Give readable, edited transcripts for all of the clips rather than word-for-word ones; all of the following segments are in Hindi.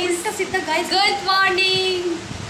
गाइस, सीधा guys, good morning.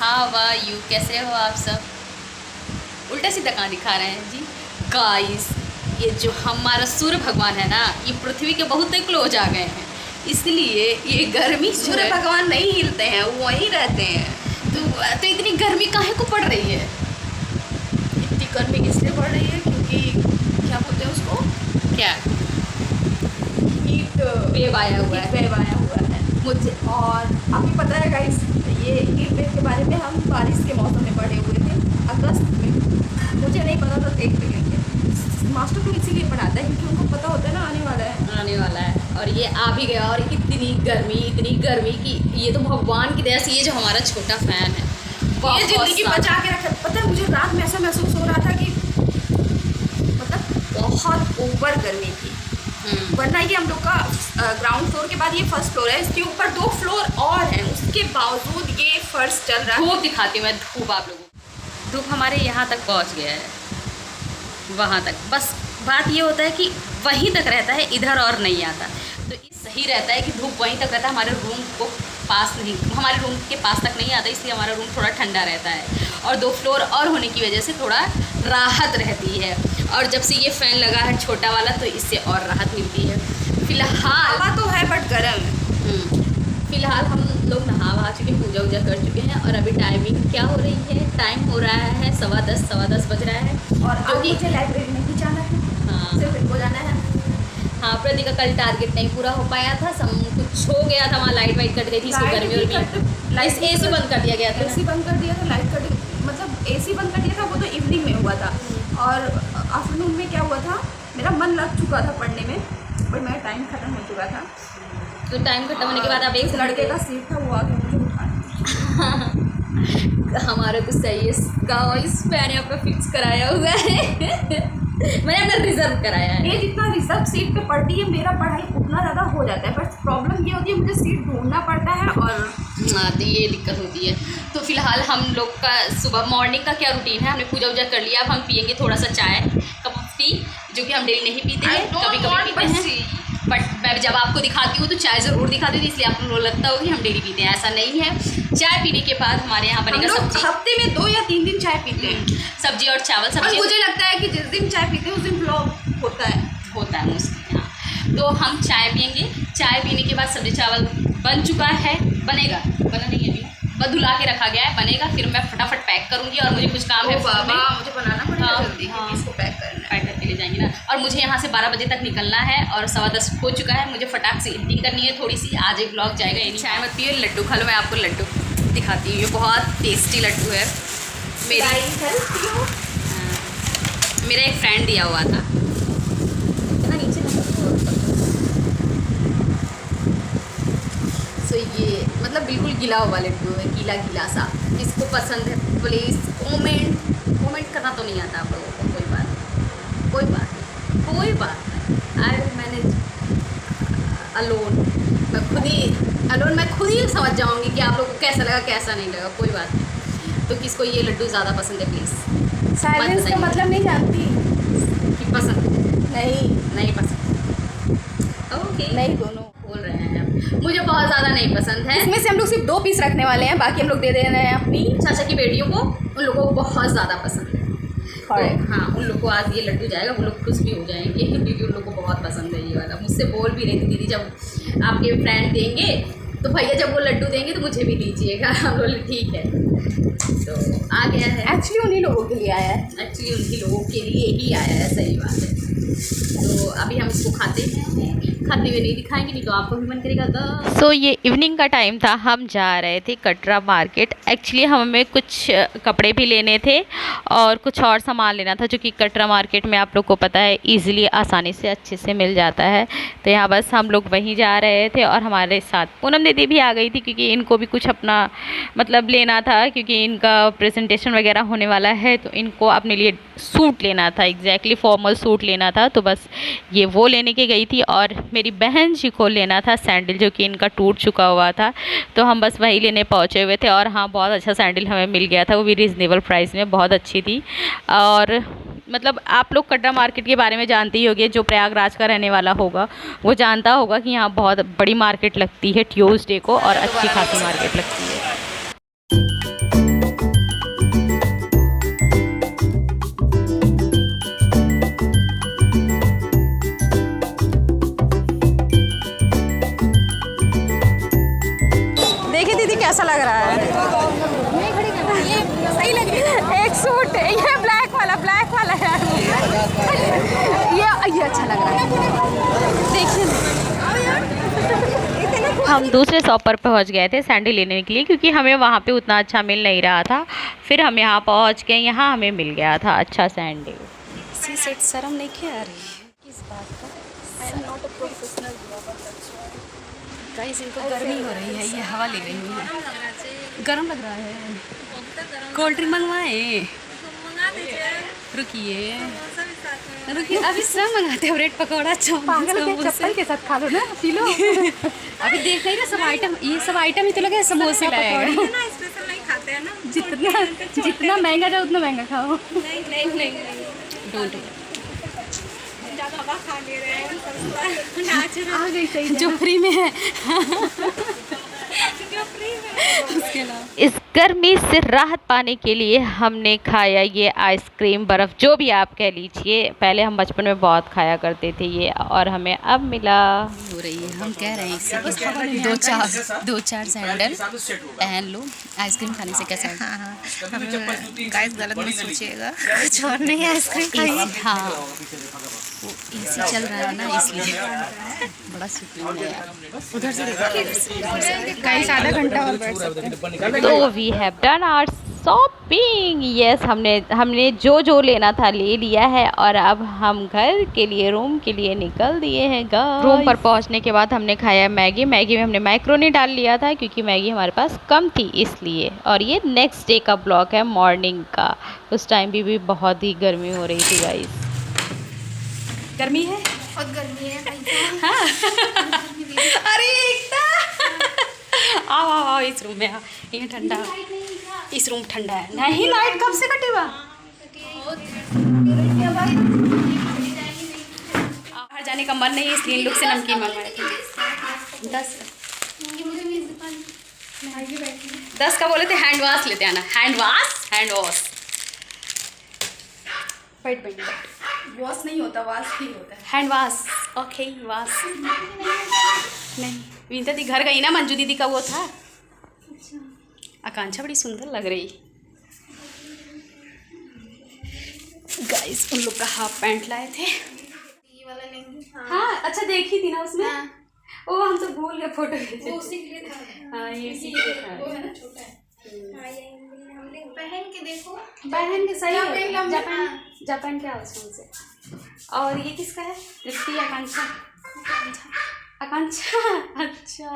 How are you, कैसे हो आप सब? उल्टा सीधा कहाँ दिखा रहे हैं जी? गाइस, ये जो हमारा सूर्य भगवान है ना, ये पृथ्वी के बहुत ही क्लोज आ गए हैं, इसलिए ये गर्मी सूर्य भगवान नहीं हिलते हैं, वो वहीं रहते हैं। तो इतनी गर्मी काहे को पड़ रही है? इतनी गर्मी इसलिए पड़ रही है क्योंकि क्या बोलते हैं उसको, क्या हीट वेव आया हुआ है? वेव आया हुआ है मुझे और आपको पता है गाइस, ये हीट वेव के बारे में हम बारिश के मौसम में पढ़े हुए थे अगस्त में। मुझे नहीं पता था, देख लेंगे। मास्टर तो इसीलिए पढ़ाता है क्योंकि उनको पता होता है ना आने वाला है। और ये आ भी गया। और इतनी गर्मी कि ये तो भगवान की दया से ये जो हमारा छोटा फैन है ये जिंदगी बचा के रखे। पता है, मुझे रात में ऐसा महसूस हो रहा था कि मतलब बहुत ओवर गर्मी थी। वरना ये हम लोग का ग्राउंड फ्लोर के बाद ये फर्स्ट फ्लोर है, इसके ऊपर 2 फ्लोर और हैं, उसके बावजूद ये फर्स्ट चल रहा है। धूप दिखाती हूँ मैं, धूप आप लोगों को। धूप हमारे यहाँ तक पहुँच गया है, वहाँ तक। बस बात ये होता है कि वहीं तक रहता है, इधर और नहीं आता। तो ये सही रहता है कि धूप वहीं तक रहता है, हमारे रूम को पास नहीं, हमारे रूम के पास तक नहीं आता, इसलिए हमारा रूम थोड़ा ठंडा रहता है। और 2 फ्लोर और होने की वजह से थोड़ा राहत रहती है। और जब से ये फ़ैन लगा है छोटा वाला, तो इससे और राहत मिलती है। फ़िलहाल हवा तो है बट गर्म है। फ़िलहाल हम लोग नहा वहा चुके हैं, पूजा वूजा कर चुके हैं। और अभी टाइमिंग क्या हो रही है? टाइम हो रहा है 10:15 बज रहा है। और जो कि मुझे लाइब्रेरी नहीं जाना है, हाँ सिर्फ इनको जाना है। हाँ, प्रति का कल टारगेट नहीं पूरा हो पाया था, सब कुछ हो गया था, वहाँ लाइट वाइट कट गई थी, इसको गर्मी और एसी बंद कर दिया गया था। एसी बंद कर दिया था, लाइट कट, मतलब एसी बंद कर दिया था, वो तो इवनिंग में हुआ था। और आफ्टरनून में क्या हुआ था, मेरा मन लग चुका था पढ़ने में, पर मेरा टाइम ख़त्म हो चुका था। तो टाइम खत्म होने के बाद आप एक लड़के का सीट था, वो आके मुझे उठाया। हमारे को सही है, गाइस मैंने अपना फिक्स कराया हुआ है। मैंने अपना रिजर्व कराया है। ये जितना रिजर्व सीट पे पड़ती है, मेरा पढ़ाई उतना ज़्यादा हो जाता है, बट प्रॉब्लम ये होती है मुझे सीट ढूंढना पड़ता है। और तो ये दिक्कत होती है। तो फिलहाल हम लोग का सुबह मॉर्निंग का क्या रूटीन है, हमने पूजा वूजा कर लिया। अब हम पियेंगे थोड़ा सा चाय, कप ऑफ टी, जो कि हम डेली नहीं पीते हैं, कभी कभी पीते हैं। बट मैं जब आपको दिखाती हूँ तो चाय ज़रूर दिखाती हूँ, इसलिए आपको लगता होगा कि हम डेली पीते हैं, ऐसा नहीं है। चाय पीने के बाद हमारे यहाँ बनेगा सब्जी। हफ्ते में 2 या 3 दिन चाय पीते हैं, सब्जी और चावल। सब्जी मुझे लगता है कि जिस दिन चाय पीते हैं उस दिन ब्लॉग होता है मुझसे। हाँ, तो हम चाय पियेंगे। चाय पीने के बाद सब्जी चावल बन चुका है, बना नहीं है अभी, बस धुला के रखा गया है, बनेगा। फिर मैं फटाफट पैक करूँगी और मुझे कुछ काम है बाबा, मुझे बनाना पड़ेगा जल्दी, हाँ, इसको पैक करना है। पैक करके ले जाएंगे ना। और मुझे यहाँ से 12 बजे तक निकलना है और 10:15 हो चुका है। मुझे फटाक से एडिटिंग करनी है थोड़ी सी, आज एक ब्लॉग जाएगा। ये चाय मत पिए, लड्डू खा लो। मैं आपको लड्डू दिखाती हूँ, ये बहुत टेस्टी लड्डू है। मेरा एक फ्रेंड दिया हुआ था। नीचे तो ये मतलब बिल्कुल गिला हुआ लड्डू है, गीला गीला सा। जिसको पसंद है प्लीज़ कमेंट करना तो नहीं आता आप लोगों को, कोई बात नहीं। I will manage alone. मैं खुद ही समझ जाऊंगी कि आप लोगों को कैसा लगा कैसा नहीं लगा, कोई बात नहीं। तो किसको ये लड्डू ज़्यादा पसंद है प्लीज़ साइलेंस का मतलब नहीं जानती कि पसंद नहीं पसंद। ओके, नहीं, दोनों बोल रहे हैं। मुझे बहुत ज़्यादा नहीं पसंद है। इसमें से हम लोग सिर्फ 2 पीस रखने वाले हैं, बाकी हम लोग दे रहे हैं अपनी चाचा की बेटियों को, उन लोगों को बहुत ज़्यादा पसंद है। तो हाँ, उन लोग को आज ये लड्डू जाएगा, वो लोग खुश भी हो जाएंगे क्योंकि उन लोग को बहुत पसंद है ये वाला। मुझसे बोल भी रही थी, दीदी जब आपके फ्रेंड देंगे तो भैया जब वो लड्डू देंगे तो मुझे भी दीजिएगा। हम बोले ठीक है। तो आ गया है, एक्चुअली उन्हीं लोगों के लिए आया है, एक्चुअली उन्हीं लोगों के लिए ही आया है, सही बात है। तो अभी हम इसको खाते हुए नहीं दिखाएंगे, नहीं तो आपको भी मन करेगा। सो ये इवनिंग का टाइम था, हम जा रहे थे कटरा मार्केट। एक्चुअली हमें कुछ कपड़े भी लेने थे और कुछ और सामान लेना था, जो कि कटरा मार्केट में आप लोग को पता है इजीली आसानी से अच्छे से मिल जाता है। तो यहाँ बस हम लोग वहीं जा रहे थे और हमारे साथ पूनम दीदी भी आ गई थी, क्योंकि इनको भी कुछ अपना मतलब लेना था, क्योंकि इनका प्रेजेंटेशन वगैरह होने वाला है। तो इनको अपने लिए सूट लेना था, एग्जैक्टली फॉर्मल सूट लेना था। तो बस ये वो लेने के गई थी और मेरी बहन जी को लेना था सैंडल, जो कि इनका टूट चुका हुआ था। तो हम बस वही लेने पहुँचे हुए थे और हाँ, बहुत अच्छा सैंडल हमें मिल गया था, वो भी रीज़नेबल प्राइस में, बहुत अच्छी थी। और मतलब आप लोग कटरा मार्केट के बारे में जानते ही होंगे, जो प्रयागराज का रहने वाला होगा वो जानता होगा कि यहाँ बहुत बड़ी मार्केट लगती है ट्यूसडे को, और अच्छी खासी मार्केट लगती है। देखिए दीदी कैसा लग रहा है, सही लग रही है। एक सूट ये ब्लैक वाला है ये अच्छा लग रहा है, देखिए। हम दूसरे शॉप पर पहुँच गए थे सैंडल लेने के लिए, क्योंकि हमें वहाँ पे उतना अच्छा मिल नहीं रहा था। फिर हम यहाँ पहुँच गए, यहाँ हमें मिल गया था अच्छा सैंडल। इसी सेट शर्म नहीं क्या आ रही है किस बात का? गाइस इनको गर्मी हो रही है, ये हवा ले रही है, गर्म लग रहा है। कोल्ड ड्रिंक मंगवाए, रुकिए अभी सब मंगाते हैं, ब्रेड पकौड़ा चप्पल के साथ खा लो ना, पी लो। अभी देख रही ना सब आइटम, ये सब आइटम ही तो लगे समोसे लाएगा। जितना महंगा जाओ उतना महंगा खाओ। डोंट आ गई सही जो फ्री में है उसके अलावा। इस गर्मी से राहत पाने के लिए हमने खाया ये आइसक्रीम, बर्फ़, जो भी आप कह लीजिए। पहले हम बचपन में बहुत खाया करते थे ये, और हमें अब मिला। हो रही है, हम कह रहे हैं इससे दो चार सैंडल पहन लो, आइसक्रीम खाने से कैसा होगा? हाँ, गाइस गलत मत सोचिएगा, कुछ और नहीं आइसक्रीम खाइए। हाँ वो एसी चल रहा है ना, इसलिए बड़ा सुकून है यार। उधर से देखो गाइस आधा घंटा और बैठ सकते हैं। तो we have done our shopping. Yes, हमने जो लेना था ले लिया है, और अब हम घर के लिए, रूम के लिए निकल दिए हैं। रूम पर पहुंचने के बाद हमने खाया मैगी में हमने मैक्रोनी डाल लिया था, क्योंकि मैगी हमारे पास कम थी इसलिए। और ये नेक्स्ट डे का ब्लॉग है, मॉर्निंग का। उस टाइम भी बहुत ही गर्मी हो रही थी गाइस। गर्मी है, बहुत गर्मी है। अरे आओ इस रूम में, ये ठंडा, इस रूम ठंडा है। नहीं लाइट कब से कटी हुआ? बाहर जाने का मन नहीं है, इसलिए इन लोग से नमकीन मंगवाए थे। 10 का बोले थे। हैंड वॉश लेते आना, हैंड वॉश। बैठ वॉश नहीं होता, वॉश ही होता है। हैंड वॉश, ओके वॉश नहीं। विनीता दी घर गई ना, मंजू दीदी का वो था। आकांक्षा बड़ी सुंदर लग रही। गाइस उन लोग का हाफ पैंट लाए थे, ये वाला लेंगे। हाँ अच्छा देखी थी ना उसमें। हाँ। ओ हम तो भूल गए फोटो खींचे। वो उसी के लिए था। हाँ ये उसी के लिए था। वो है ना छोटा है। हाँ ये हमने पहन के देखो, पहन के सही है। जापान जापान क्या उसमें से। और ये किसका है? तृप्ति, आकांक्षा। अच्छा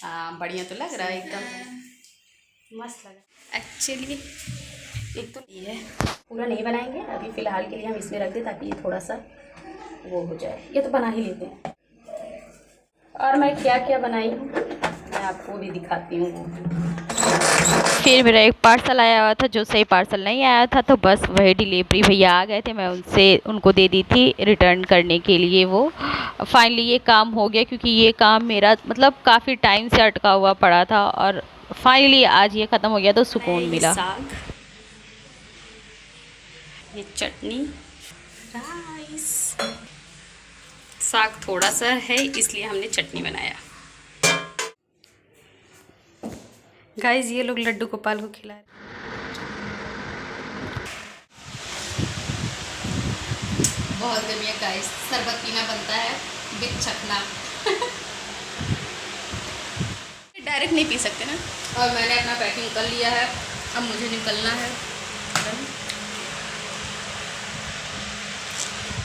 हाँ बढ़िया तो लग रहा है, एकदम मस्त लगा। एक्चुअली एक तो ये है, पूरा नहीं बनाएंगे अभी, फ़िलहाल के लिए हम इसमें रख दें ताकि ये थोड़ा सा वो हो जाए। ये तो बना ही लेते हैं। और मैं क्या क्या बनाई हूँ मैं आपको भी दिखाती हूँ। फिर मेरा एक पार्सल आया हुआ था, जो सही पार्सल नहीं आया था, तो बस वही डिलीवरी भैया आ गए थे, मैं उनको दे दी थी रिटर्न करने के लिए। वो फाइनली ये काम हो गया, क्योंकि ये काम मेरा मतलब काफ़ी टाइम से अटका हुआ पड़ा था, और फाइनली आज ये ख़त्म हो गया तो सुकून मिला। साग, ये चटनी, राइस। साग थोड़ा सा है इसलिए हमने चटनी बनाया। गाइस ये लोग लड्डू गोपाल को खिला रहे। बहुत गर्मी है गाइस, शरबत पीना बनता है विद चखना। डायरेक्ट नहीं पी सकते ना। और मैंने अपना पैकिंग कर लिया है, अब मुझे निकलना है।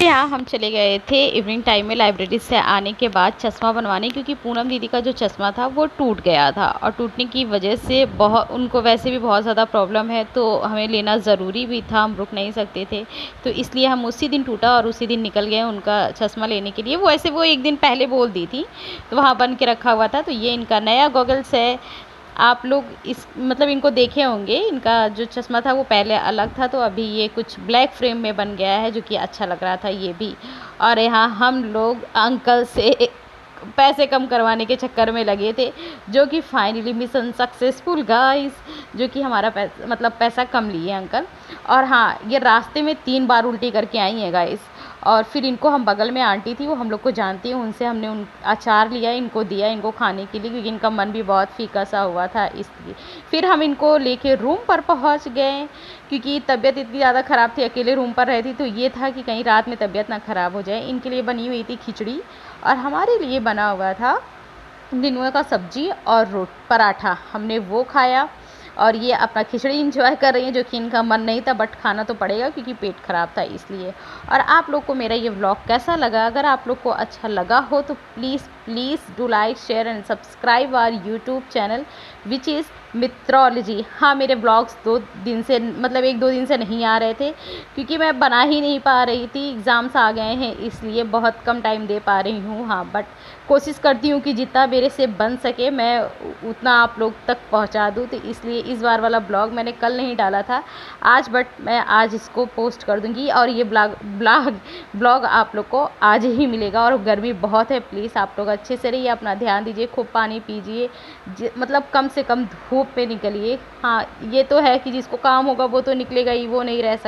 यहाँ हम चले गए थे इवनिंग टाइम में लाइब्रेरी से आने के बाद चश्मा बनवाने, क्योंकि पूनम दीदी का जो चश्मा था वो टूट गया था, और टूटने की वजह से उनको वैसे भी बहुत ज़्यादा प्रॉब्लम है, तो हमें लेना ज़रूरी भी था, हम रुक नहीं सकते थे। तो इसलिए हम उसी दिन टूटा और उसी दिन निकल गए उनका चश्मा लेने के लिए। वो एक दिन पहले बोल दी थी, तो वहाँ बन के रखा हुआ था। तो ये इनका नया गॉगल्स है, आप लोग इस मतलब इनको देखे होंगे, इनका जो चश्मा था वो पहले अलग था, तो अभी ये कुछ ब्लैक फ्रेम में बन गया है, जो कि अच्छा लग रहा था ये भी। और यहाँ हम लोग अंकल से पैसे कम करवाने के चक्कर में लगे थे, जो कि फाइनली मिशन सक्सेसफुल गाइस, जो कि हमारा पैसा कम लिए अंकल। और हाँ, ये रास्ते में 3 बार उल्टी करके आई हैं गाइस। और फिर इनको हम बगल में आंटी थी, वो हम लोग को जानती हैं, उनसे हमने अचार लिया, इनको दिया इनको खाने के लिए, क्योंकि इनका मन भी बहुत फीका सा हुआ था इसलिए। फिर हम इनको लेके रूम पर पहुंच गए, क्योंकि तबीयत इतनी ज़्यादा ख़राब थी, अकेले रूम पर रहती, तो ये था कि कहीं रात में तबीयत ना ख़राब हो जाए। इनके लिए बनी हुई थी खिचड़ी और हमारे लिए बना हुआ था निनुआ का सब्जी और पराठा। हमने वो खाया और ये अपना खिचड़ी इंजॉय कर रही हैं, जो कि इनका मन नहीं था, बट खाना तो पड़ेगा क्योंकि पेट ख़राब था इसलिए। और आप लोग को मेरा ये व्लॉग कैसा लगा? अगर आप लोग को अच्छा लगा हो तो please do like, share and subscribe our YouTube channel which is मित्रोलॉजी। हाँ, मेरे ब्लॉग्स 2 दिन से 1-2 दिन से नहीं आ रहे थे, क्योंकि मैं बना ही नहीं पा रही थी, एग्ज़ाम्स आ गए हैं इसलिए बहुत कम टाइम दे पा रही हूँ। हाँ, बट कोशिश करती हूँ कि जितना मेरे से बन सके मैं उतना आप लोग तक पहुँचा दूँ, तो इसलिए इस बार वाला ब्लॉग मैंने कल नहीं डाला था आज, बट मैं आज इसको पोस्ट कर दूँगी। और ये ब्लॉग आप लोग को आज ही मिलेगा। और गर्मी बहुत है, प्लीज़ आप लोग अच्छे से रहिए, अपना ध्यान दीजिए, खूब पानी पीजिए, कम से कम धूप में निकलिए। हाँ, ये तो है कि जिसको काम होगा वो तो निकलेगा ही, वो नहीं रह सकता।